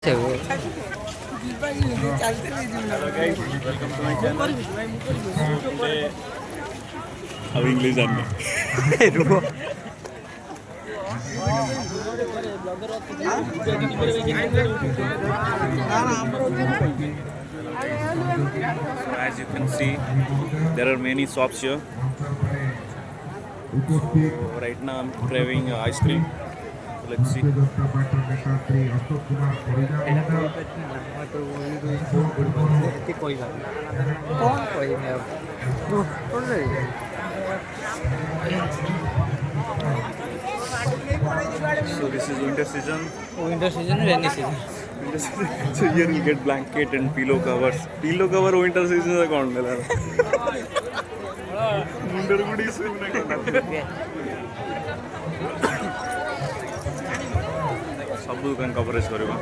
Hello guys, welcome to my channel. So today, अब English जानने रुको As you can see, there are many shops here. So right now I'm craving ice cream. So let's see. So this is winter season. Winter season, rainy season. Winter season. So here you get blanket and pillow covers. Pillow cover winter season से कौन लेता है? Winter Gudi से नहीं सब दुकान coverage करेगा